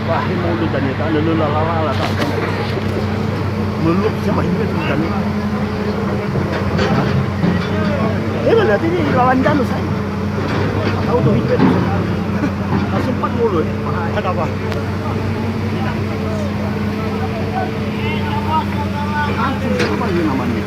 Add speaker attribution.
Speaker 1: Ibrahim mau lu tanya tak lalu lala tak meluk siapa ini kan mana tadi lawan Janus saya tahu tuh itu sempat mulu ada apa apa ini namanya